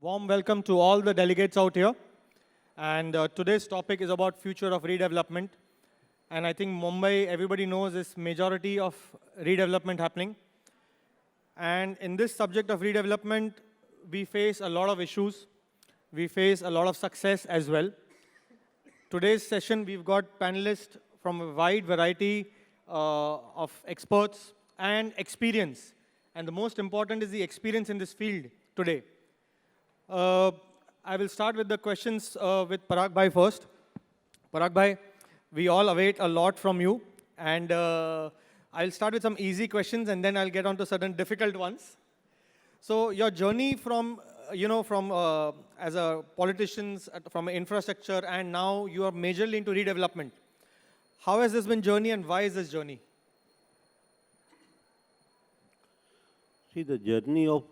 Warm welcome to all the delegates out here. And today's topic is about future of redevelopment. And I think Mumbai, everybody knows, is majority of redevelopment happening. And in this subject of redevelopment, we face a lot of issues. We face a lot of success as well. Today's session, we've got panelists from a wide variety of experts and experience. And the most important is the experience in this field today. I will start with the questions with Parag Bhai first. Parag Bhai, we all await a lot from you. And I'll start with some easy questions and then I'll get on to certain difficult ones. So your journey from, as a politician, from infrastructure, and now you are majorly into redevelopment. How has this been journey and why is this journey? See, the journey of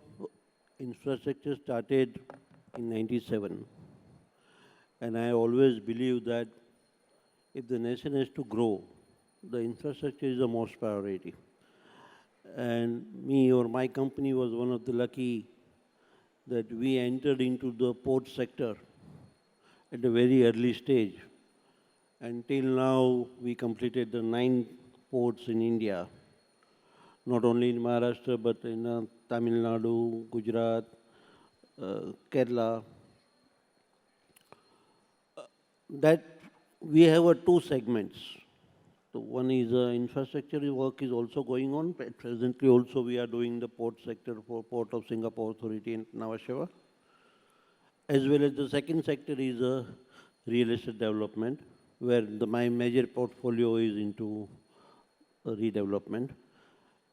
infrastructure started in '97. And I always believe that if the nation has to grow, the infrastructure is the most priority. And me or my company was one of the lucky that we entered into the port sector at a very early stage. Until now, we completed the 9 ports in India, not only in Maharashtra, but in Tamil Nadu, Gujarat, Kerala. That we have 2 segments. So one is infrastructure work is also going on. Presently also we are doing the port sector for Port of Singapore Authority in Nhava Sheva. As well as the second sector is real estate development, where my major portfolio is into redevelopment.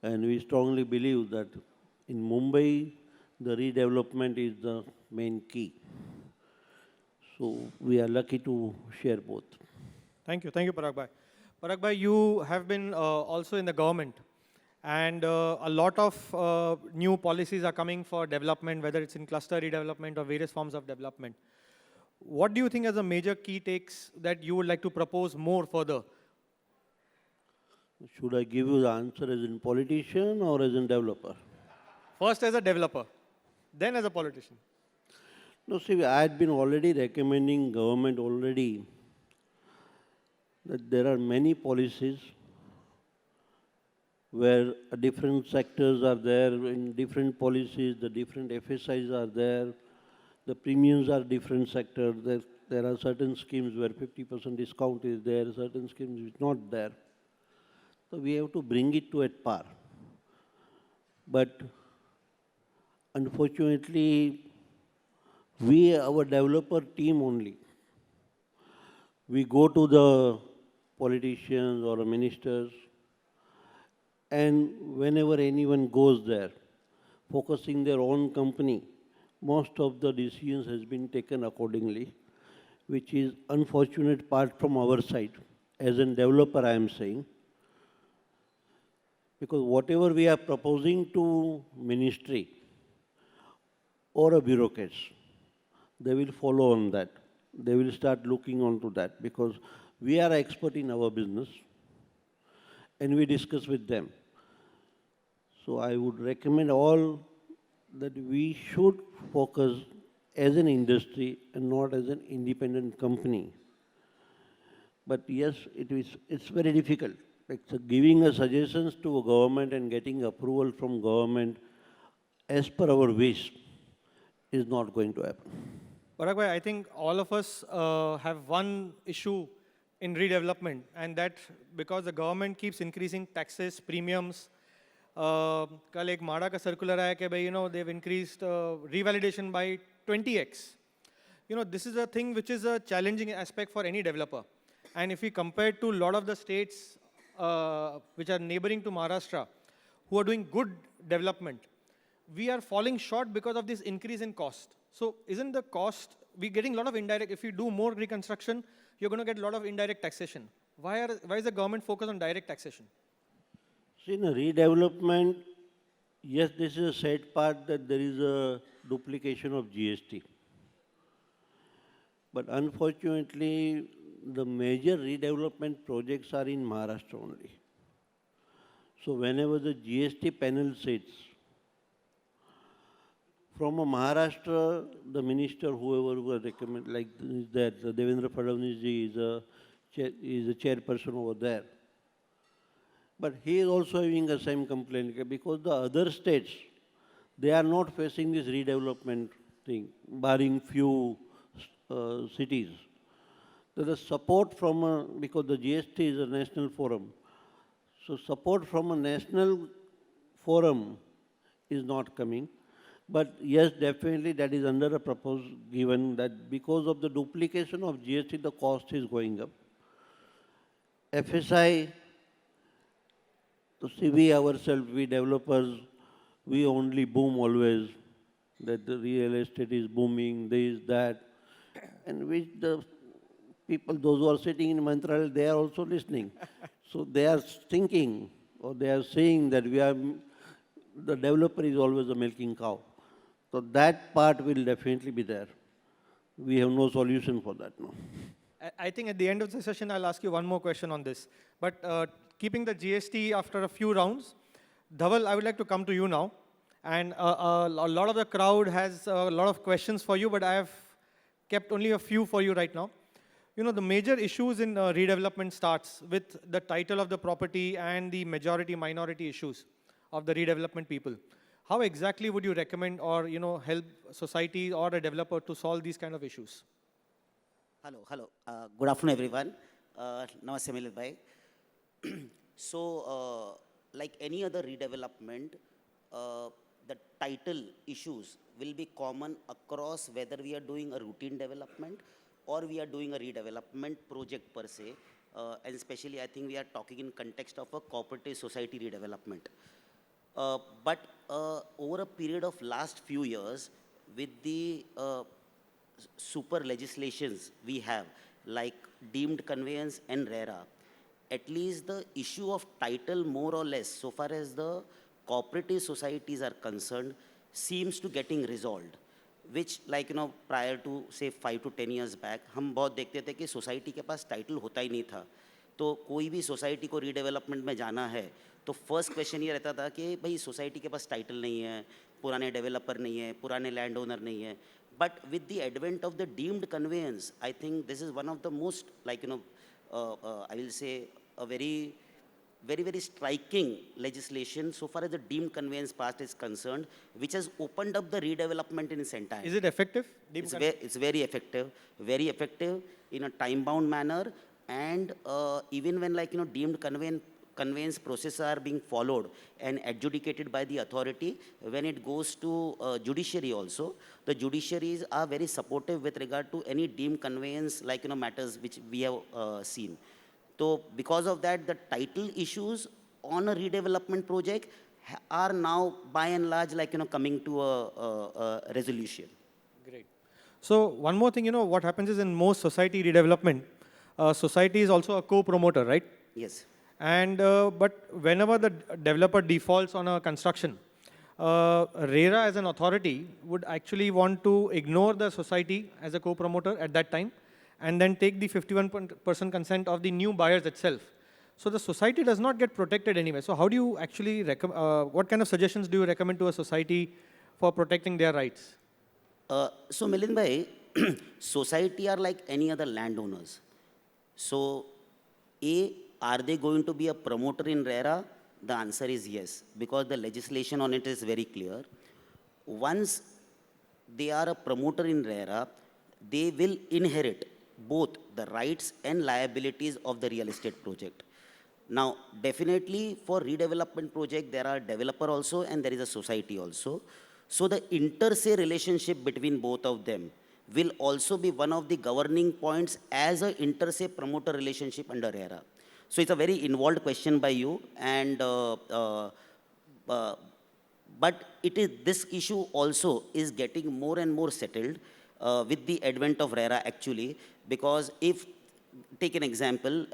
And we strongly believe that in Mumbai, the redevelopment is the main key. So we are lucky to share both. Thank you, Parag Bhai. Parag Bhai, you have been also in the government, and a lot of new policies are coming for development, whether it's in cluster redevelopment or various forms of development. What do you think are the major key takes that you would like to propose more further? Should I give you the answer as in politician or as in developer? First as a developer, then as a politician. No, see, I had been already recommending government already that there are many policies where different sectors are there, in different policies, the different FSIs are there, the premiums are different sectors, there are certain schemes where 50% discount is there, certain schemes is not there. So we have to bring it to at par. But unfortunately, our developer team only, we go to the politicians or ministers, and whenever anyone goes there, focusing their own company, most of the decisions has been taken accordingly, which is unfortunate part from our side. As a developer, I am saying, because whatever we are proposing to ministry or a bureaucrats, they will follow on that. They will start looking onto that because we are expert in our business and we discuss with them. So I would recommend all that we should focus as an industry and not as an independent company. But yes, it's very difficult. Like giving suggestions to a government and getting approval from government as per our wish is not going to happen. Parag Bhai, I think all of us have one issue in redevelopment, and that because the government keeps increasing taxes, premiums. Kal ek MADA ka circular aaya ke they've increased revalidation by 20x. This is a thing which is a challenging aspect for any developer. And if we compare to a lot of the states which are neighboring to Maharashtra, who are doing good development, we are falling short because of this increase in cost. So isn't the cost, we're getting a lot of indirect, if you do more reconstruction, you're going to get a lot of indirect taxation. Why is the government focused on direct taxation? See, in a redevelopment, yes, this is a sad part that there is a duplication of GST. But unfortunately, the major redevelopment projects are in Maharashtra only. So whenever the GST panel sits, From a Maharashtra, the minister, whoever was recommended, like that, Devendra Fadnavis ji is a chairperson over there. But he is also having the same complaint because the other states, they are not facing this redevelopment thing, barring few cities. There is support from, because the GST is a national forum, so support from a national forum is not coming. But yes, definitely that is under a proposal given that because of the duplication of GST, the cost is going up. FSI, to see we ourselves, we developers, we only boom always, that the real estate is booming, this, that, and which the people, those who are sitting in Mantralaya, they are also listening. So they are thinking, or they are saying that the developer is always a milking cow. So that part will definitely be there. We have no solution for that now. I think at the end of the session, I'll ask you one more question on this. But keeping the GST after a few rounds, Dhawal, I would like to come to you now. And a lot of the crowd has a lot of questions for you, but I have kept only a few for you right now. You know, the major issues in redevelopment starts with the title of the property and the majority-minority issues of the redevelopment people. How exactly would you recommend or, you know, help society or a developer to solve these kind of issues? Hello. Good afternoon, everyone. Namaste, Milind bhai. So, like any other redevelopment, the title issues will be common across whether we are doing a routine development or we are doing a redevelopment project per se. And especially, I think we are talking in context of a cooperative society redevelopment. But over a period of last few years, with the super legislations we have, like deemed conveyance and RERA, at least the issue of title more or less, so far as the cooperative societies are concerned, seems to getting resolved. Which, like, you know, prior to say 5 to 10 years back, हम बहुत देखते थे कि society के पास title होता ही नहीं था. तो कोई भी सोसाइटी को रीडेवलपमेंट में जाना है तो फर्स्ट क्वेश्चन ये रहता था कि भाई सोसाइटी के पास टाइटल नहीं है, पुराने डेवलपर नहीं है, पुराने लैंड ओनर नहीं है. But with the advent of the deemed conveyance, I think this is one of the most, like, you know, I will say a very striking legislation so far as the deemed conveyance part is concerned, which has opened up the redevelopment in its entirety. Is it effective? It's very effective in a time-bound manner, and even when, like, you know, deemed conveyance processes are being followed and adjudicated by the authority, when it goes to judiciary also, the judiciaries are very supportive with regard to any deemed conveyance, like, you know, matters which we have seen. So because of that, the title issues on a redevelopment project are now by and large, like, you know, coming to a resolution. Great. So one more thing, you know, what happens is in most society redevelopment, society is also a co-promoter, right? Yes. And but whenever the developer defaults on a construction, RERA as an authority would actually want to ignore the society as a co-promoter at that time, and then take the 51% consent of the new buyers itself. So the society does not get protected anyway. So how do you actually what kind of suggestions do you recommend to a society for protecting their rights? So Milind bhai, society are like any other landowners. So are they going to be a promoter in RERA? The answer is yes, because the legislation on it is very clear. Once they are a promoter in RERA, they will inherit both the rights and liabilities of the real estate project. Now, definitely for redevelopment project, there are developer also and there is a society also. So the inter-se relationship between both of them will also be one of the governing points as a inter-se promoter relationship under RERA. So it's a very involved question by you, and but this issue also is getting more and more settled with the advent of RERA actually, because if, take an example,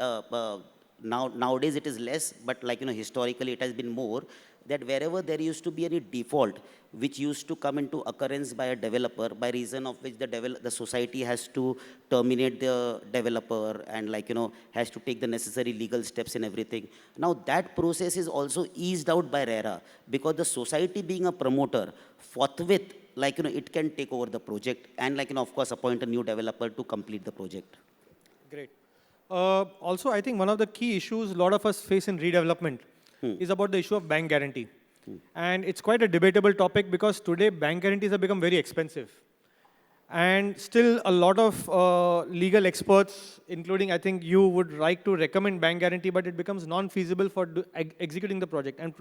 nowadays it is less, but, like, you know, historically it has been more, that wherever there used to be any default which used to come into occurrence by a developer, by reason of which the society has to terminate the developer and, like, you know, has to take the necessary legal steps and everything. Now that process is also eased out by RERA, because the society being a promoter, forthwith like, it can take over the project and, like, of course, appoint a new developer to complete the project. Great. Also, I think one of the key issues a lot of us face in redevelopment is about the issue of bank guarantee. And it's quite a debatable topic because today bank guarantees have become very expensive. And still a lot of legal experts, including I think you, would like to recommend bank guarantee, but it becomes non-feasible for executing the project. And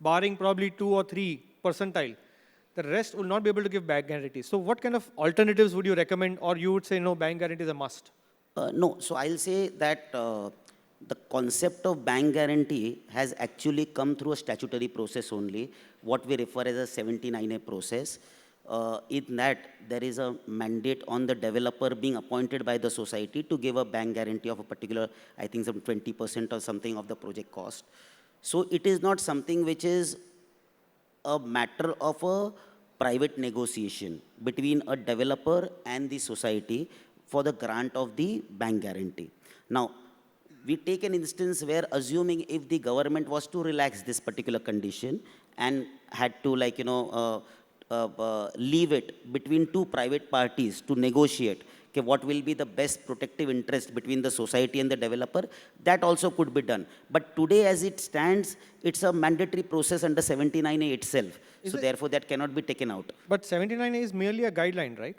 barring probably 2 or 3 percentile, the rest will not be able to give bank guarantees. So what kind of alternatives would you recommend, or you would say no, bank guarantee is a must? No, so I'll say that the concept of bank guarantee has actually come through a statutory process only, what we refer as a 79A process. In that, there is a mandate on the developer being appointed by the society to give a bank guarantee of a particular, I think some 20% or something of the project cost. So it is not something which is a matter of a private negotiation between a developer and the society for the grant of the bank guarantee. Now, we take an instance where, assuming if the government was to relax this particular condition and had to, like, leave it between 2 private parties to negotiate okay, what will be the best protective interest between the society and the developer, that also could be done. But today, as it stands, it's a mandatory process under 79A itself. So therefore, that cannot be taken out. But 79A is merely a guideline, right?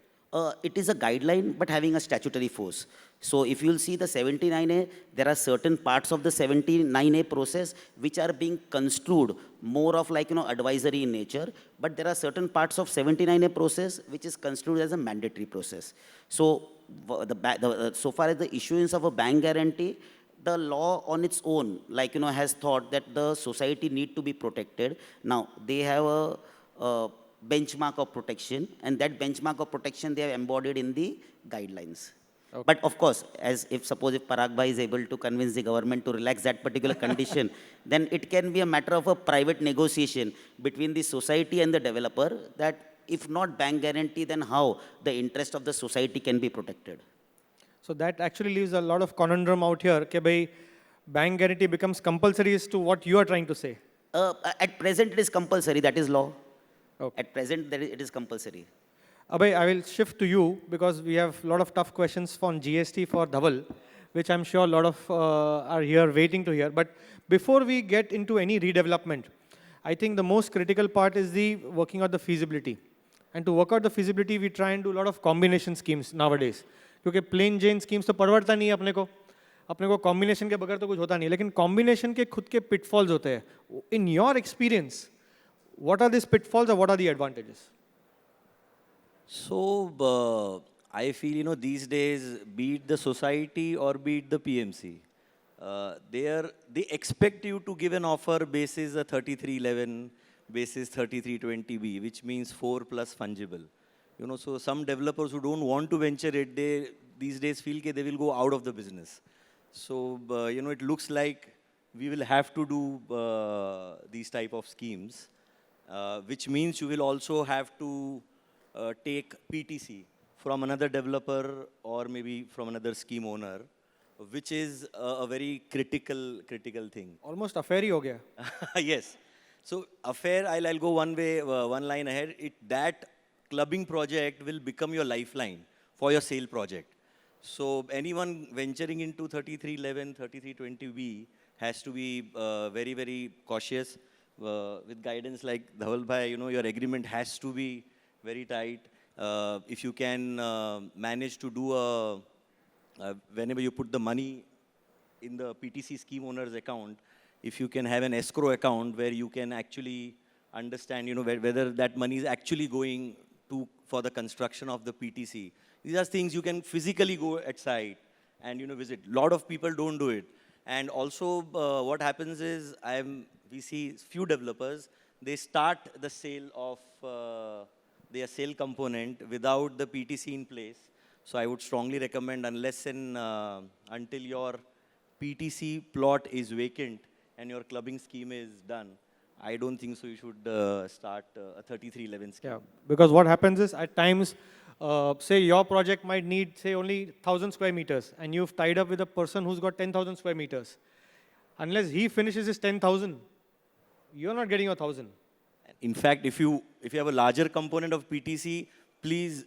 It is a guideline, but having a statutory force. So if you'll see the 79A, there are certain parts of the 79A process which are being construed more of, like, advisory in nature, but there are certain parts of 79A process which is construed as a mandatory process. So so far as the issuance of a bank guarantee, the law on its own, like, has thought that the society need to be protected. Now, they have a benchmark of protection, and that benchmark of protection they have embodied in the guidelines. Okay. But of course, suppose if Parag Bhai is able to convince the government to relax that particular condition, then it can be a matter of a private negotiation between the society and the developer, that if not bank guarantee, then how the interest of the society can be protected. So that actually leaves a lot of conundrum out here. Ke bhai, bank guarantee becomes compulsory as to what you are trying to say. At present, it is compulsory. That is law. Okay. At present, it is compulsory. Abhay, I will shift to you because we have a lot of tough questions on GST for Dhawal, which I'm sure a lot of are here waiting to hear. But before we get into any redevelopment, I think the most critical part is the working out the feasibility. And to work out the feasibility, we try and do a lot of combination schemes nowadays. क्योंकि plain Jane schemes तो परवड़ता नहीं है अपने को combination के बगैर तो कुछ होता नहीं, लेकिन combination के खुद के pitfalls होते हैं. In your experience, what are these pitfalls or what are the advantages? So, I feel, these days, be it the society or be it the PMC, they expect you to give an offer basis a 3311, basis 3320B, which means 4 plus fungible. So some developers who don't want to venture it, they these days feel that they will go out of the business. So, it looks like we will have to do these type of schemes, which means you will also have to take PTC from another developer or maybe from another scheme owner, which is a very critical thing. Almost affair hi ho gaya. Yes. So affair, I'll go one line ahead. That clubbing project will become your lifeline for your sale project. So anyone venturing into 3311, 3320B has to be very, very cautious with guidance like Dhawal Bhai, your agreement has to be very tight. If you can manage to do whenever you put the money in the PTC scheme owner's account, if you can have an escrow account where you can actually understand, whether that money is actually going for the construction of the PTC. These are things you can physically go at site and, visit. A lot of people don't do it. And also, what happens is, we see few developers, they start the sale of their sale component without the PTC in place. So I would strongly recommend, unless until your PTC plot is vacant and your clubbing scheme is done, I don't think so you should start a 3311 scheme. Yeah, because what happens is, at times, say your project might need, say, only 1,000 square meters, and you've tied up with a person who's got 10,000 square meters. Unless he finishes his 10,000, you're not getting your 1,000. In fact, if you have a larger component of PTC, please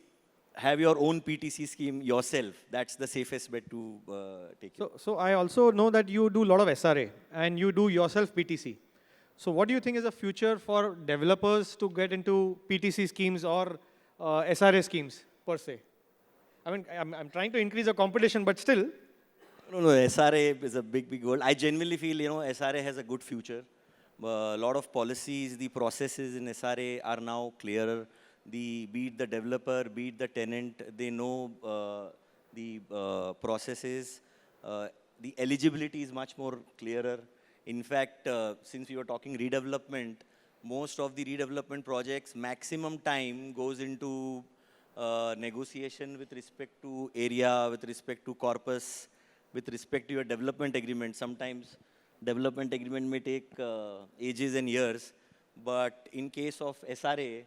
have your own PTC scheme yourself. That's the safest bet to take it. So I also know that you do a lot of SRA and you do yourself PTC. So what do you think is the future for developers to get into PTC schemes or SRA schemes per se? I mean, I'm trying to increase the competition, but still. No, SRA is a big goal. I genuinely feel, SRA has a good future. A lot of policies, the processes in SRA are now clearer. Be it the developer, be it the tenant, they know the processes. The eligibility is much more clearer. In fact, since we were talking redevelopment, most of the redevelopment projects, maximum time goes into negotiation with respect to area, with respect to corpus, with respect to your development agreement. Sometimes development agreement may take ages and years, but in case of SRA,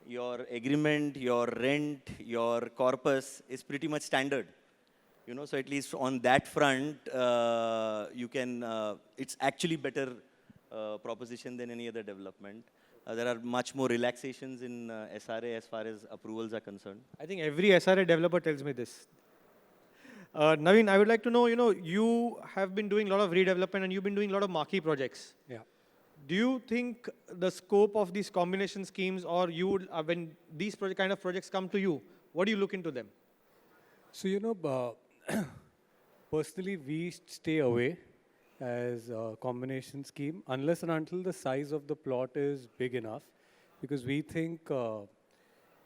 your agreement, your rent, your corpus is pretty much standard. So at least on that front, you can, it's actually better proposition than any other development. There are much more relaxations in SRA as far as approvals are concerned. I think every SRA developer tells me this. Navin, I would like to know, you have been doing a lot of redevelopment and you've been doing a lot of marquee projects. Yeah. Do you think the scope of these combination schemes, or you would, when these kind of projects come to you, what do you look into them? So, personally, we stay away as a combination scheme unless and until the size of the plot is big enough, because we think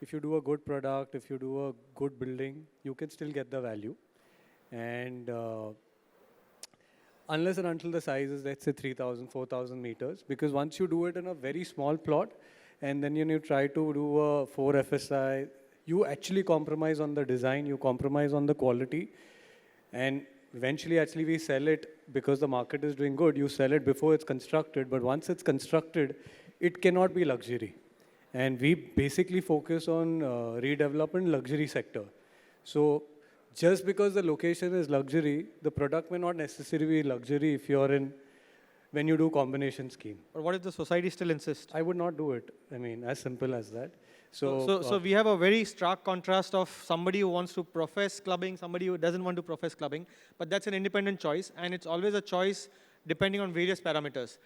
if you do a good product, if you do a good building, you can still get the value. And unless and until the size is, let's say, 3,000, 4,000 meters, because once you do it in a very small plot, and then you try to do a 4 FSI, you actually compromise on the design, you compromise on the quality, and eventually actually we sell it because the market is doing good. You sell it before it's constructed, but once it's constructed, it cannot be luxury. And we basically focus on redevelopment luxury sector. So just because the location is luxury, the product may not necessarily be luxury if you're in, when you do combination scheme. Or what if the society still insists? I would not do it. I mean, as simple as that. So we have a very stark contrast of somebody who wants to profess clubbing, somebody who doesn't want to profess clubbing, but that's an independent choice, and it's always a choice depending on various parameters.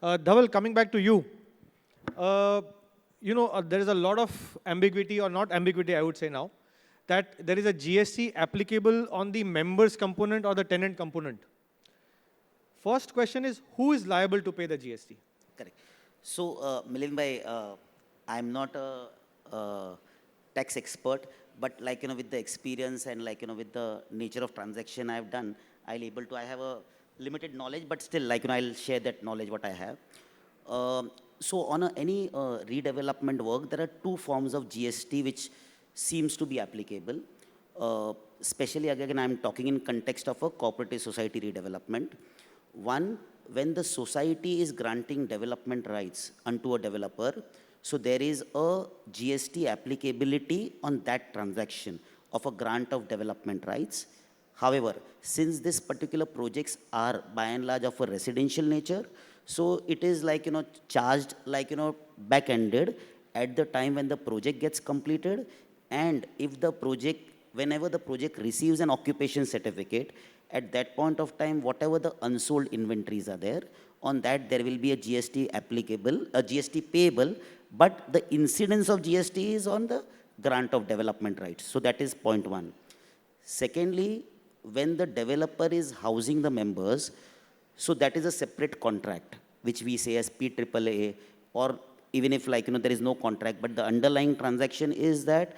Dhawal, coming back to you, there is a lot of ambiguity, or not ambiguity, I would say now, that there is a GST applicable on the members component or the tenant component. First question is, who is liable to pay the GST? Correct. So, Milind bhai, I'm not a tax expert, but with the experience and with the nature of transaction I've done, I have a limited knowledge, but still I'll share that knowledge what I have. So on any redevelopment work, there are 2 forms of GST which seems to be applicable. Especially again, I'm talking in context of a cooperative society redevelopment. One, when the society is granting development rights unto a developer, so there is a GST applicability on that transaction of a grant of development rights. However, since these particular projects are by and large of a residential nature, so it is charged back-ended at the time when the project gets completed, and if the project, whenever the project receives an occupation certificate, at that point of time, whatever the unsold inventories are there, on that there will be a GST applicable, a GST payable, but the incidence of GST is on the grant of development rights. So that is point 1. Secondly, when the developer is housing the members, so that is a separate contract, which we say as PAAA, or even if there is no contract, but the underlying transaction is that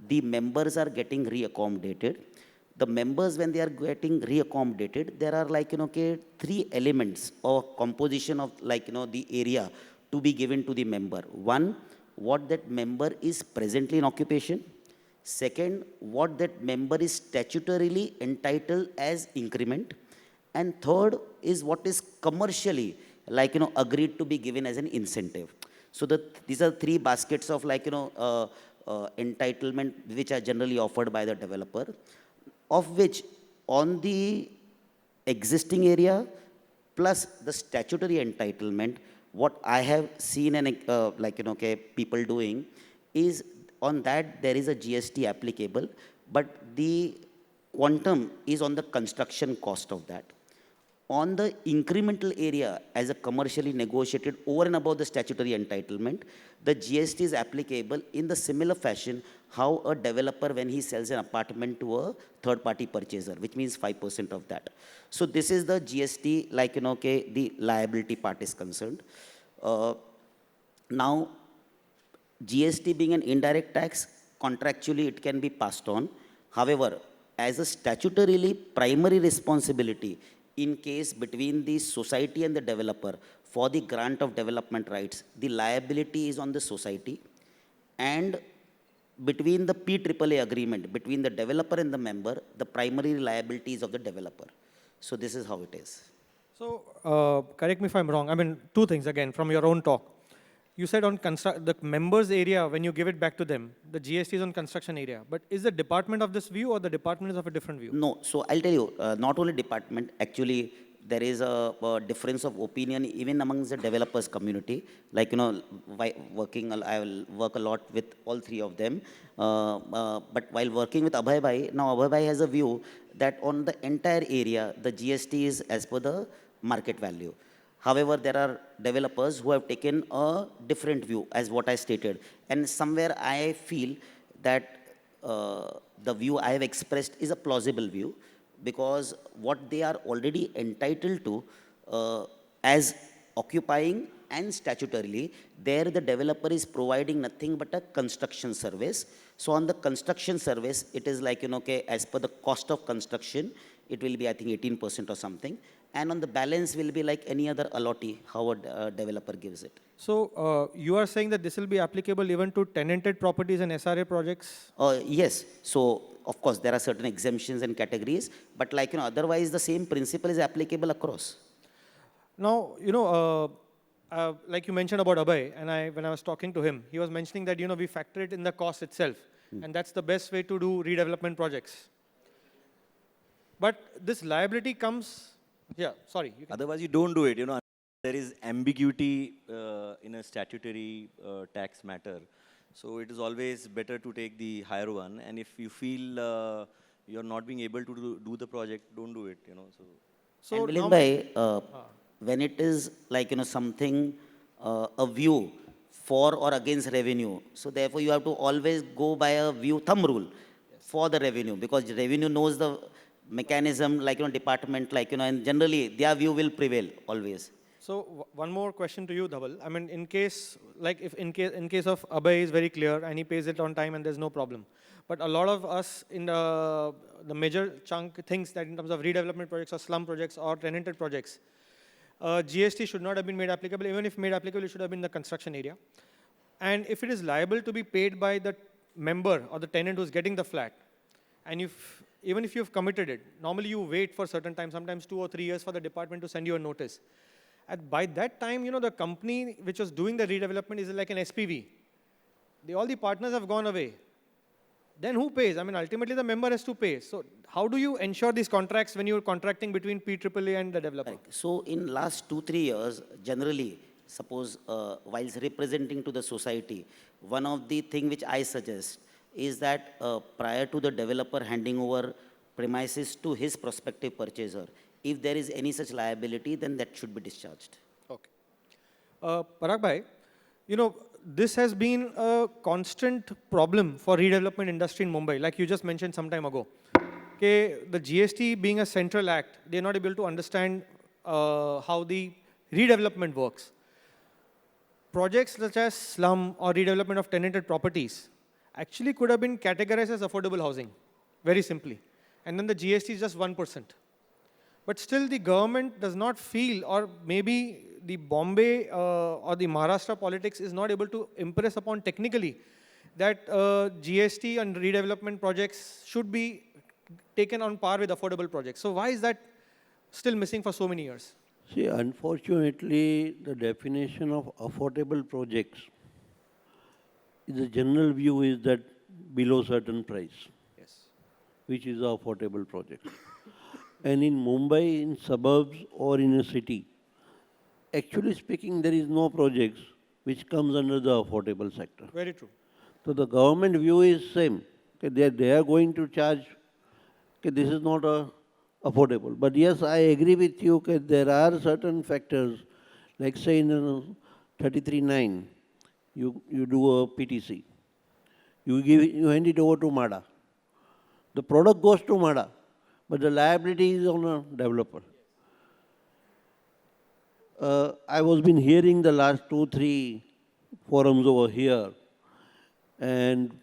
the members are getting reaccommodated. The members, when they are getting reaccommodated, there are 3 elements or composition of the area to be given to the member. 1, what that member is presently in occupation. Second, what that member is statutorily entitled as increment. And third is what is commercially agreed to be given as an incentive. So these are 3 baskets of entitlement which are generally offered by the developer, of which on the existing area plus the statutory entitlement, what I have seen and like, okay, people doing is on that there is a GST applicable, but the quantum is on the construction cost of that. On the incremental area as a commercially negotiated over and above the statutory entitlement, the GST is applicable in the similar fashion how a developer when he sells an apartment to a third party purchaser, which means 5% of that. So this is the GST, like, okay, the liability part is concerned. Now, GST being an indirect tax, contractually it can be passed on. However, as a statutorily primary responsibility, in case between the society and the developer for the grant of development rights, the liability is on the society, and between the PAAA agreement, between the developer and the member, the primary liability is of the developer. So this is how it is. So, correct me if I'm wrong. I mean, two things again from your own talk. You said on the members area, when you give it back to them, the GST is on construction area. But is the department of this view or the department is of a different view? No, so I'll tell you, not only department, actually there is a difference of opinion even amongst the developers community. Like, I will work a lot with all three of them. But while working with Abhay Bhai, now Abhay Bhai has a view that on the entire area, the GST is as per the market value. However, there are developers who have taken a different view as what I stated. And somewhere I feel that the view I have expressed is a plausible view, because what they are already entitled to as occupying and statutorily, there the developer is providing nothing but a construction service. So on the construction service, it is like, okay, as per the cost of construction, it will be, I think, 18% or something. And on the balance will be like any other allottee, how a developer gives it. So, you are saying that this will be applicable even to tenanted properties and SRA projects? Yes. So, of course, there are certain exemptions and categories, but like, otherwise the same principle is applicable across. Now, like you mentioned about Abhay, and when I was talking to him, he was mentioning that, we factor it in the cost itself. And that's the best way to do redevelopment projects. But this liability comes, yeah, sorry. Otherwise, you don't do it. There is ambiguity in a statutory tax matter. So it is always better to take the higher one. And if you feel you're not being able to do the project, don't do it. So and Milind Bhai, when it is like, something, a view for or against revenue, so therefore you have to always go by a thumb rule for the revenue, because revenue knows the mechanism, like, department, like, and generally their view will prevail always. So one more question to you, Dhawal. I mean, in case, like, if in case of Abhay is very clear and he pays it on time and there's no problem. But a lot of us in the major chunk thinks that in terms of redevelopment projects or slum projects or tenanted projects, GST should not have been made applicable. Even if made applicable, it should have been in the construction area. And if it is liable to be paid by the member or the tenant who's getting the flat, and even if you've committed it, normally you wait for certain time, sometimes 2 or 3 years for the department to send you a notice. And by that time, the company which was doing the redevelopment is like an SPV. All the partners have gone away. Then who pays? I mean, ultimately the member has to pay. So how do you ensure these contracts when you're contracting between PAAA and the developer? So in last 2-3 years, generally, suppose whilst representing to the society, one of the thing which I suggest is that prior to the developer handing over premises to his prospective purchaser, if there is any such liability, then that should be discharged. Okay. Parag Bhai, this has been a constant problem for redevelopment industry in Mumbai, like you just mentioned some time ago. Okay, the GST being a central act, they're not able to understand how the redevelopment works. Projects such as slum or redevelopment of tenanted properties actually could have been categorized as affordable housing, very simply. And then the GST is just 1%. But still the government does not feel, or maybe the Bombay or the Maharashtra politics is not able to impress upon technically that GST and redevelopment projects should be taken on par with affordable projects. So why is that still missing for so many years? See, unfortunately, the definition of affordable projects, the general view is that below certain price, Yes. which is an affordable project. And in Mumbai, in suburbs or in a city, actually speaking, there is no projects which comes under the affordable sector. Very true. So the government view is same. Okay, they are going to charge, okay, this is not affordable. But yes, I agree with you that there are certain factors, like say in 33.9, you do a PTC. You hand it over to MADA. The product goes to MADA, but the liability is on a developer. I was been hearing the last 2-3 forums over here, and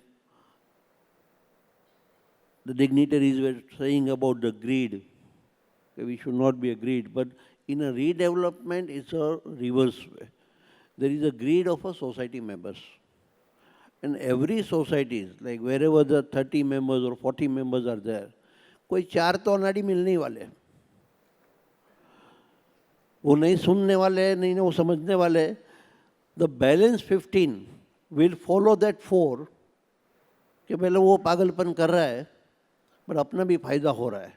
the dignitaries were saying about the greed. We should not be a greed, but in a redevelopment, it's a reverse way. There is a greed of a society members. And every society, like wherever the 30 members or 40 members are there, कोई 4 तो अनाड़ी मिलने ही वाले हैं. वो नहीं सुनने वाले, नहीं वो समझने वाले. The balance 15 will follow that 4 कि पहले वो पागलपन कर रहा है, पर अपना भी फायदा हो रहा है.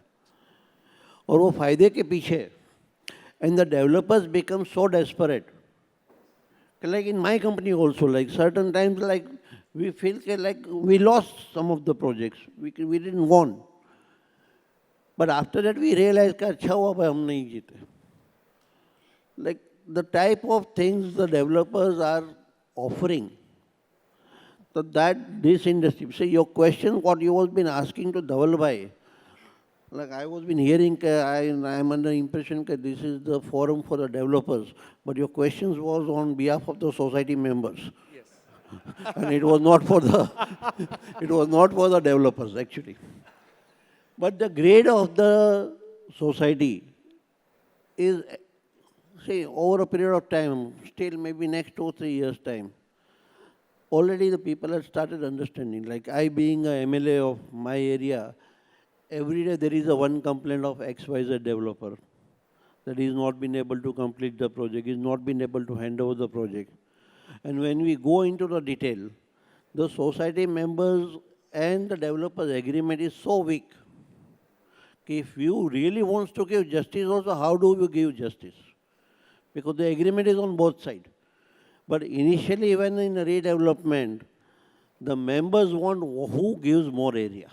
और वो फायदे के पीछे, and the developers become so desperate. Like in my company also, like certain times, like we feel like we lost some of the projects. We didn't want. But after that we realized that अच्छा हुआ भाई हम नहीं जीते. Like the type of things the developers are offering. So that this industry, say your question, what you have been asking to Dhawal bhai, like I was been hearing, I am under the impression that this is the forum for the developers, but your questions was on behalf of the society members. Yes. And it was not for the, it was not for the developers actually. But the grade of the society is, say, over a period of time, still maybe next 2 or 3 years time, already the people have started understanding. Like I being a MLA of my area, every day there is a one complaint of XYZ developer that he's not been able to complete the project, he's not been able to hand over the project. And when we go into the detail, the society members and the developers agreement is so weak. If you really want to give justice also, how do you give justice? Because the agreement is on both sides. But initially, when in a redevelopment, the members want who gives more area.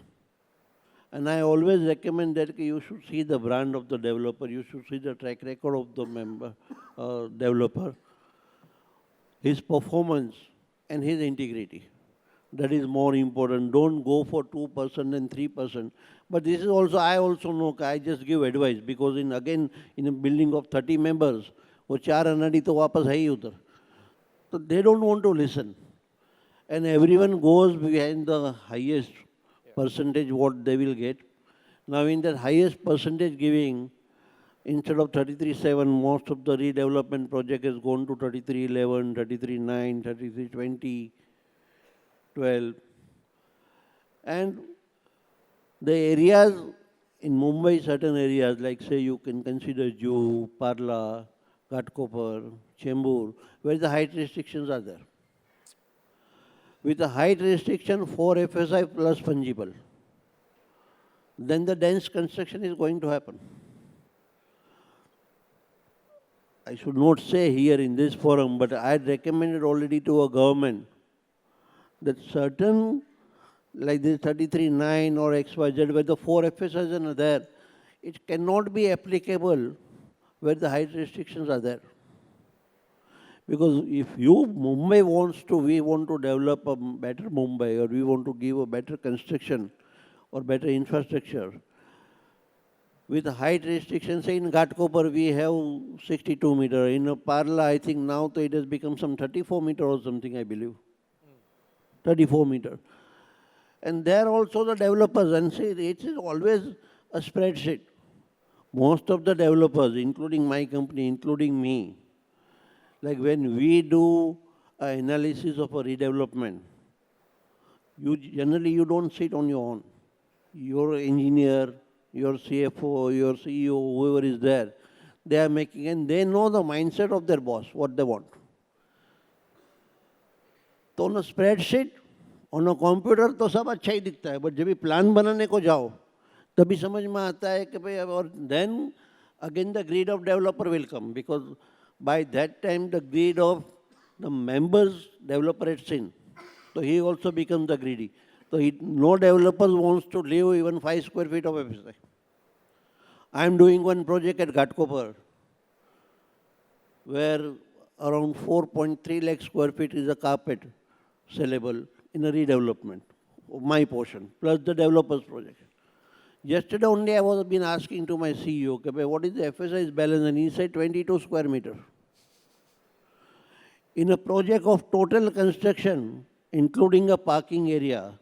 And I always recommend that you should see the brand of the developer, you should see the track record of the developer, his performance and his integrity. That is more important. Don't go for 2% and 3%. But this is also, I also know, I just give advice because again, in a building of 30 members, वो 4 अनाड़ी तो वापस है ही उधर. So they don't want to listen. And everyone goes behind the highest percentage what they will get. Now in that highest percentage giving, instead of 33.7, most of the redevelopment project has gone to 33.11, 33.9, 33.20, 12. And the areas in Mumbai, certain areas, like say you can consider Juhu, Parla, Ghatkopar, Chembur, where the height restrictions are there. With the height restriction, 4 FSI plus fungible, then the dense construction is going to happen. I should not say here in this forum, but I had recommended already to a government that certain, like this 33.9 or XYZ, where the 4 FSIs are there, it cannot be applicable where the height restrictions are there. Because if Mumbai we want to develop a better Mumbai, or we want to give a better construction or better infrastructure, with height restrictions, say in Ghatkopar we have 62 meter, in Parla I think now it has become some 34 meter or something I believe, 34 meter. And there also the developers, and say it is always a spreadsheet. Most of the developers, including my company, including me, like when we do an analysis of a redevelopment, generally you don't sit on your own. Your engineer, your CFO, your CEO, whoever is there, they are making, and they know the mindset of their boss, what they want. So on a spreadsheet, on a computer, तो सब अच्छा ही दिखता है, but जब भी plan बनाने को जाओ, तभी समझ में आता है कि भाई, और then again the greed of developer will come, because By that time, the greed of the members, developer had seen. So he also becomes the greedy. So no developer wants to live even 5 square feet of FSI. I am doing one project at Ghatkopar, where around 4.3 lakh square feet is a carpet sellable in a redevelopment, my portion, plus the developer's project. Yesterday only I was been asking to my CEO, okay, what is the FSI's balance? And he said 22 square meter. In a project of total construction, including a parking area,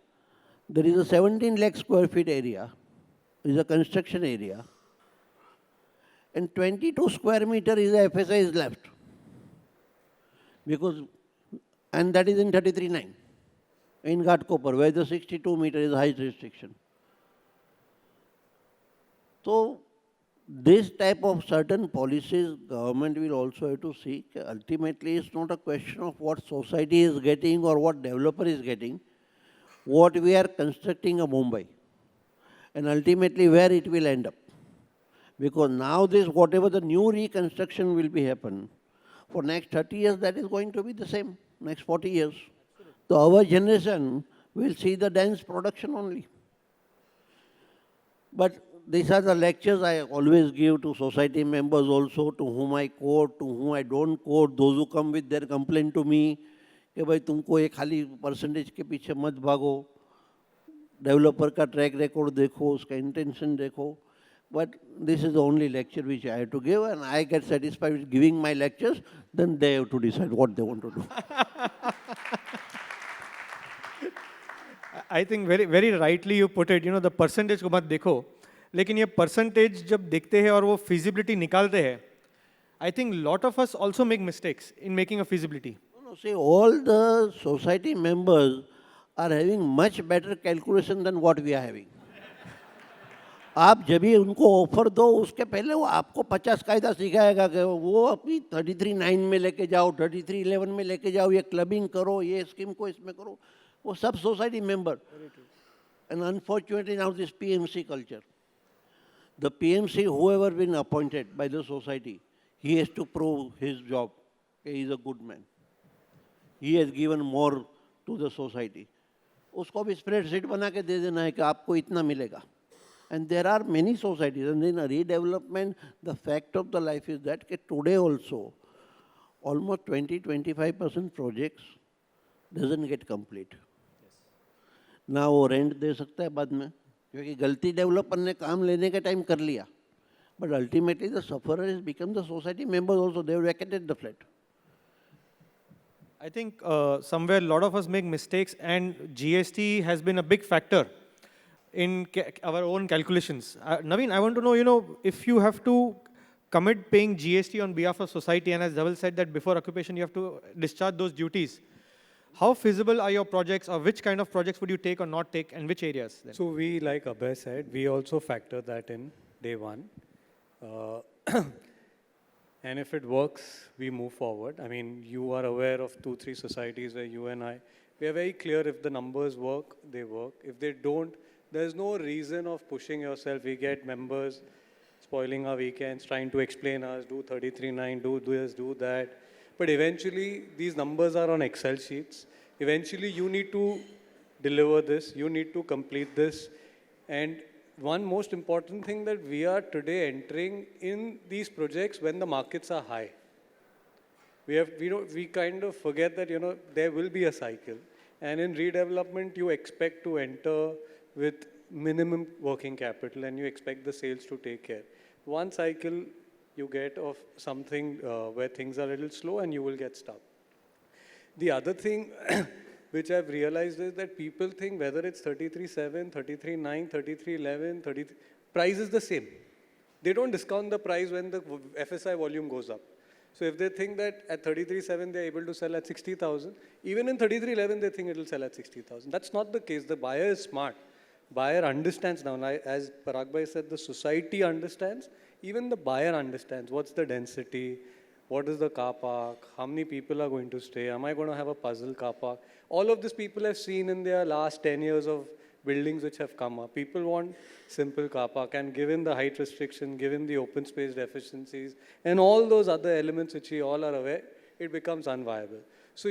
there is a 17 lakh square feet area, is a construction area, and 22 square meter is the FSI is left. Because, and that is in 33.9, in Ghatkopar, where the 62 meter is height restriction. So, this type of certain policies government will also have to seek. Ultimately, it's not a question of what society is getting or what developer is getting. What we are constructing a Mumbai, and ultimately where it will end up. Because now this, whatever the new reconstruction will be happen, for next 30 years that is going to be the same, next 40 years. So our generation will see the dense production only. But these are the lectures I always give to society members also, to whom I quote, to whom I don't quote, those who come with their complaint to me, कि भाई तुमको ये खाली percentage के पीछे मत भागो, developer का ट्रैक रिकॉर्ड देखो, उसका इंटेंशन देखो. But this is the only lecture which I have to give, and I get satisfied with giving my lectures, then they have to decide what they want to do. I think very, very rightly you put it, you know, the percentage को मत देखो, लेकिन ये percentage जब देखते हैं और वो feasibility निकालते हैं, I think lot of us also make mistakes in making a feasibility. No, see, all the society members are having much better calculation than what we are having. आप जब भी उनको ऑफर दो, उसके पहले वो आपको 50 कायदा सिखाएगा कि वो अपनी 33.9 में लेके जाओ, 33.11 में लेके जाओ, ये क्लबिंग करो, ये स्कीम को इसमें करो, वो सब society member. And unfortunately now this PMC culture. The PMC, whoever been appointed by the society, he has to prove his job. He is a good man. He has given more to the society. उसको भी spreadsheet बना के दे देना है कि आपको इतना मिलेगा. And there are many societies, and in a redevelopment, the fact of the life is that today also, almost 20-25% projects doesn't get complete. ना वो रेंट दे सकता है बाद में, क्योंकि गलती डेवलपर ने काम लेने के टाइम कर लिया. But ultimately the sufferer has become the society members also. They have vacated the flat. I think somewhere a lot of us make mistakes, and GST has been a big factor in our own calculations. Navin, I want to know, you know, if you have to commit paying GST on behalf of society, and as Dhawal said that before occupation you have to discharge those duties, how feasible are your projects, or which kind of projects would you take or not take, and which areas? Then? So we, like Abhay said, we also factor that in day one. And if it works, we move forward. I mean, you are aware of 2-3 societies where you and I, we are very clear if the numbers work, they work. If they don't, there's no reason of pushing yourself. We get members spoiling our weekends, trying to explain us, do 33.9, do this, do that. But eventually, these numbers are on Excel sheets. Eventually, you need to deliver this. You need to complete this. And one most important thing that we are today entering in these projects when the markets are high. We kind of forget that, you know, there will be a cycle. And in redevelopment, you expect to enter with minimum working capital, and you expect the sales to take care. One cycle you get of something where things are a little slow, and you will get stuck. The other thing which I've realized is that people think whether it's 33.7, 33.9, 33.11, price is the same. They don't discount the price when the FSI volume goes up. So if they think that at 33.7 they're able to sell at 60,000, even in 33.11 they think it'll sell at 60,000. That's not the case. The buyer is smart. Buyer understands now. As Parag Bhai said, the society understands. Even the buyer understands. What's the density? What is the car park? How many people are going to stay? Am I going to have a puzzle car park? All of these people have seen in their last 10 years of buildings which have come up. People want simple car park, and given the height restriction, given the open space deficiencies, and all those other elements which we all are aware, it becomes unviable. So,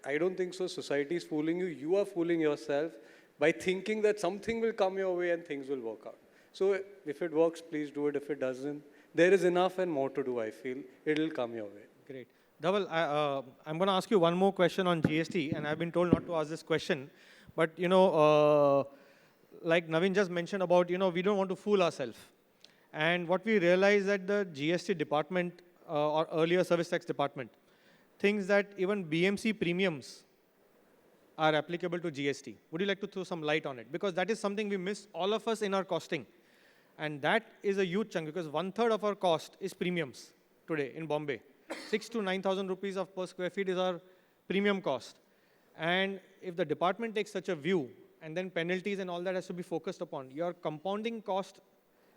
I don't think so. Society is fooling you. You are fooling yourself by thinking that something will come your way and things will work out. So if it works, please do it. If it doesn't, there is enough and more to do, I feel. It will come your way. Great. Dhawal, I'm going to ask you one more question on GST, and I've been told not to ask this question. But, like Navin just mentioned about, we don't want to fool ourselves. And what we realize that the GST department, or earlier service tax department, thinks that even BMC premiums are applicable to GST. Would you like to throw some light on it? Because that is something we miss, all of us, in our costing. And that is a huge chunk, because 1/3 of our cost is premiums today in Bombay. 6,000 to 9,000 rupees of per square feet is our premium cost. And if the department takes such a view, and then penalties and all that has to be focused upon, your compounding cost,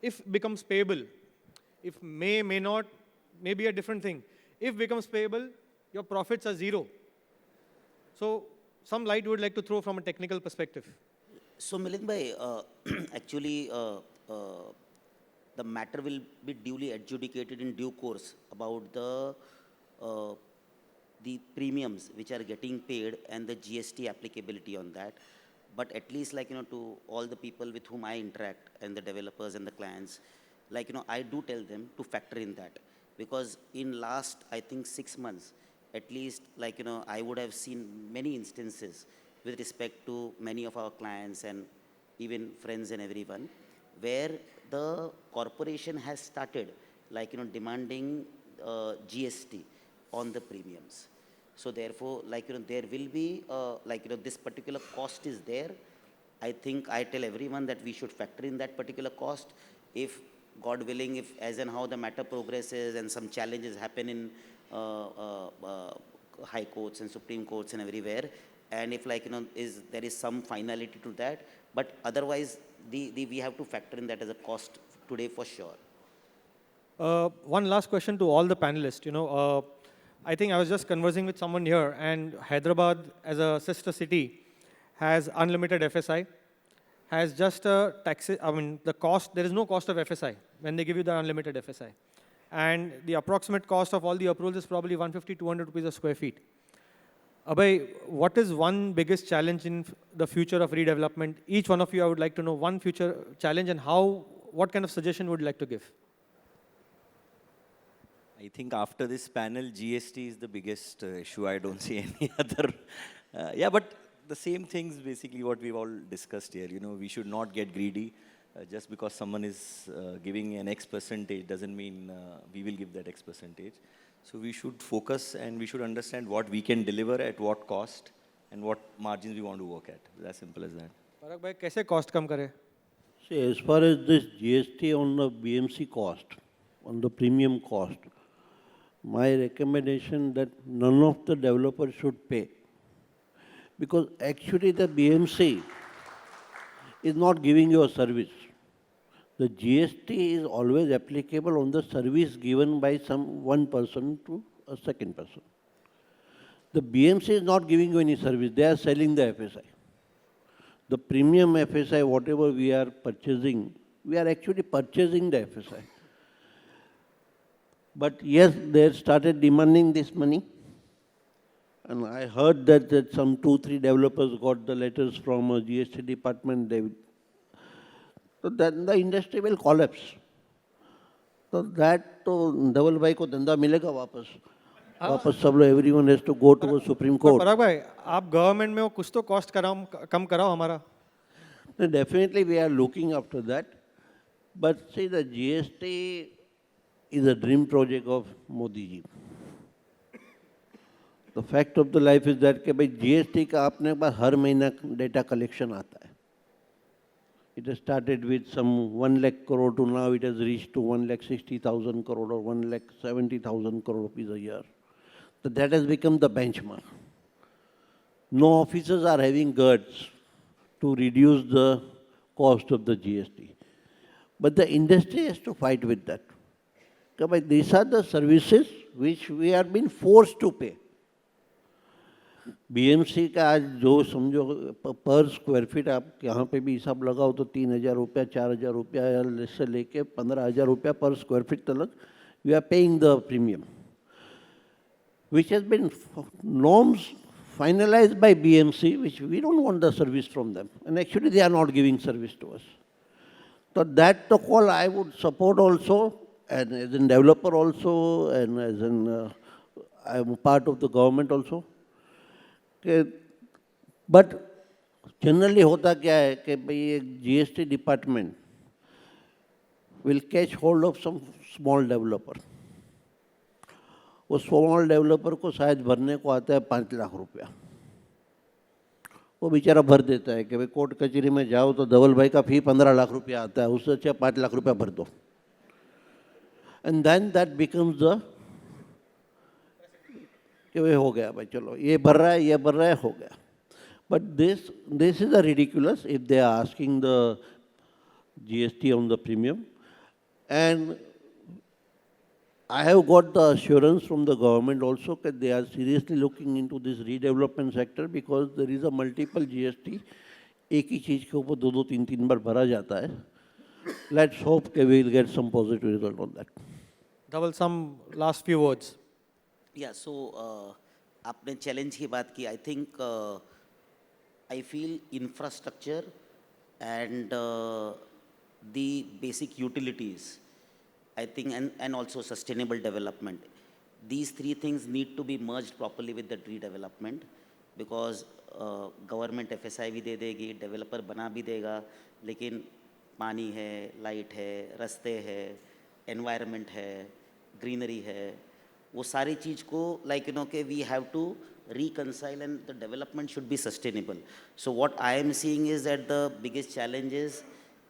if becomes payable, if may not, may be a different thing. If becomes payable, your profits are zero. So some light you would like to throw from a technical perspective. So Milind bhai, actually, the matter will be duly adjudicated in due course about the premiums which are getting paid and the GST applicability on that. But at least, to all the people with whom I interact and the developers and the clients, I do tell them to factor in that. Because in last, I think 6 months, at least, I would have seen many instances with respect to many of our clients and even friends and everyone, where the corporation has started, demanding GST on the premiums. So therefore, there will be, this particular cost is there. I think I tell everyone that we should factor in that particular cost. If, God willing, if as and how the matter progresses and some challenges happen in high courts and Supreme Courts and everywhere, and if there is some finality to that, but otherwise we have to factor in that as a cost today for sure. One last question to all the panelists. I think I was just conversing with someone here, and Hyderabad as a sister city has unlimited FSI, has just a tax, the cost, there is no cost of FSI when they give you the unlimited FSI. And the approximate cost of all the approvals is probably 150, 200 rupees a square feet. Abhay, what is one biggest challenge in the future of redevelopment? Each one of you, I would like to know one future challenge and what kind of suggestion would you like to give? I think after this panel, GST is the biggest issue. I don't see any other. Yeah, but the same things, basically, what we've all discussed here. We should not get greedy. Just because someone is giving an X percentage doesn't mean we will give that X percentage. So we should focus and we should understand what we can deliver at what cost and what margins we want to work at. As simple as that. Parag bhai, kaise cost kam kare? See, as far as this GST on the BMC cost, on the premium cost, my recommendation that none of the developers should pay. Because actually the BMC is not giving you a service. The GST is always applicable on the service given by one person to a second person. The BMC is not giving you any service. They are selling the FSI. The premium FSI, whatever we are purchasing, we are actually purchasing the FSI. But yes, they started demanding this money. And I heard that some 2-3 developers got the letters from a GST department. So then the industry will collapse. So that Dhawal bhai ko dhanda milega wapas. Wapas sab log, everyone has to go to a Supreme Court. Parag bhai, aap government mein wo kuch to cost kam karao hamara. Definitely we are looking after that. But see, the GST is a dream project of Modi ji. The fact of the life is that कि भाई GST का अपने पास हर महीना data collection आता है. It has started with some 1 lakh crore to now it has reached to 1,60,000 crore or 1,70,000 crore rupees a year. So that has become the benchmark. No officers are having guts to reduce the cost of the GST. But the industry has to fight with that. These are the services which we are being forced to pay. BMC का आज जो समझो पर square feet आप यहाँ पे भी हिसाब लगाओ तो 3,000 रुपया 4,000 रुपया से लेके 15,000 रुपया पर स्क्वायर फीट तक we are paying the premium which has been norms finalized by BMC, which we don't want the service from them. And actually they are not giving service to us. So that the call I would support also, and as a developer also, and as an, I am part of the government also. But generally होता क्या है कि भाई एक GST department will catch hold of some small developer. वो small developer को शायद भरने को आता है 5 लाख रुपया, वो बेचारा भर देता है कि भाई कोर्ट कचहरी में जाओ तो धवल भाई का फी 15 लाख रुपया आता है, उससे अच्छा 5 लाख रुपया भर दो, and then that becomes the कि भाई हो गया भाई चलो ये भर रहा है ये भर रहा है हो गया. But this is a ridiculous if they are asking the GST on the premium. And I have got the assurance from the government also that they are seriously looking into this redevelopment sector because there is a multiple GST. एक ही चीज़ के ऊपर 2-2, 3-3 बार भरा जाता है. Let's hope that we will get some positive result on that. Dhawal, some last few words. Yeah, so आपने challenge की बात की. I think I feel infrastructure and the basic utilities, I think, and also sustainable development. These three things need to be merged properly with the redevelopment because government FSI भी दे देगी, developer बना भी देगा, लेकिन पानी है, light है, रास्ते है, environment है, greenery है, वो सारी चीज़ को like we have to reconcile and the development should be sustainable. So what I am seeing is that the biggest challenge is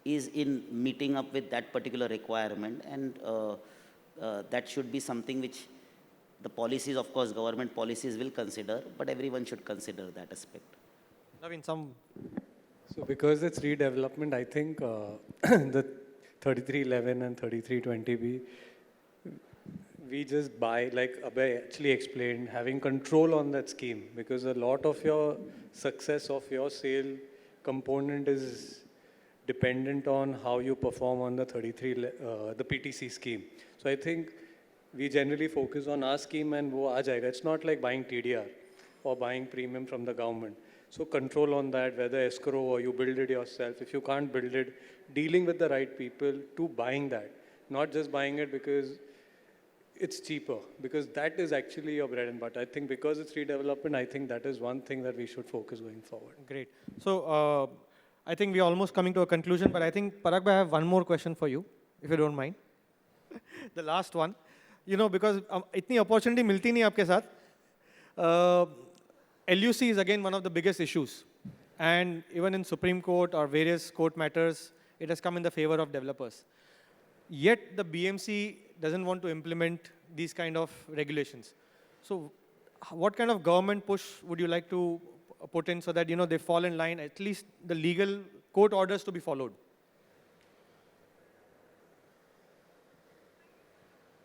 in meeting up with that particular requirement, and that should be something which the policies, of course, government policies will consider, but everyone should consider that aspect. Navin, some. So because it's redevelopment, I think the 3311 and 3320B, we just buy, like Abhay actually explained, having control on that scheme, because a lot of your success of your sale component is dependent on how you perform on the the PTC scheme. So I think we generally focus on our scheme and wo aa jayega. It's not like buying TDR or buying premium from the government. So control on that, whether escrow or you build it yourself. If you can't build it, dealing with the right people to buying that, not just buying it because it's cheaper, because that is actually your bread and butter. I think because it's redevelopment, I think that is one thing that we should focus going forward. Great. So I think we're almost coming to a conclusion, but I think Parag, I have one more question for you, if you don't mind. The last one, because itni opportunity milti nahi aapke saath. LUC is again one of the biggest issues, and even in Supreme Court or various court matters, it has come in the favor of developers. Yet the BMC doesn't want to implement these kind of regulations. So what kind of government push would you like to put in so that they fall in line, at least the legal court orders to be followed?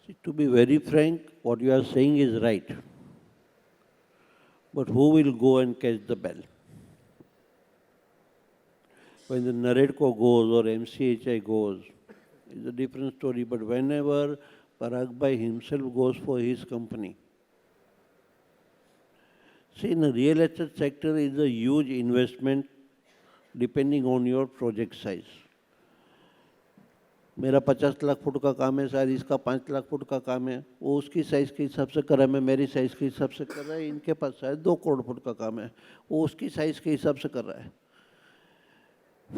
See, to be very frank, what you are saying is right. But who will go and catch the bell? When the NAREDCO goes or MCHI goes, it's a different story. But whenever Parag Bhai himself goes for his company, see, in the real estate sector is a huge investment depending on your project size. मेरा 50 lakh foot का काम है, शायद इसका 5 lakh foot का काम है, वो उसकी साइज़ के हिसाब से कर रहा है, मैं मेरी साइज़ के हिसाब से कर रहा है, इनके पास शायद 2 करोड़ फुट का काम है, वो उसकी साइज़ के हिसाब से कर रहा है.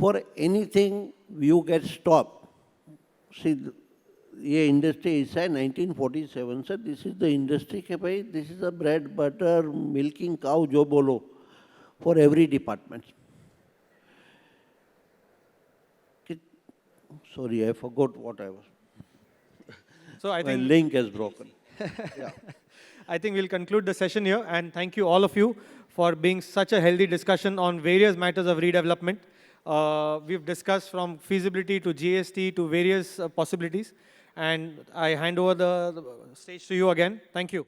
For anything you get stopped. See, ये इंडस्ट्री ऐसा है 1947 से, दिस इज द इंडस्ट्री के भाई, this is a bread butter milking cow जो बोलो for every department. Sorry, I forgot what I was. So I think my link has broken. Yeah. I think we'll conclude the session here, and thank you all of you for being such a healthy discussion on various matters of redevelopment. We've discussed from feasibility to GST to various possibilities, and I hand over the stage to you again. Thank you.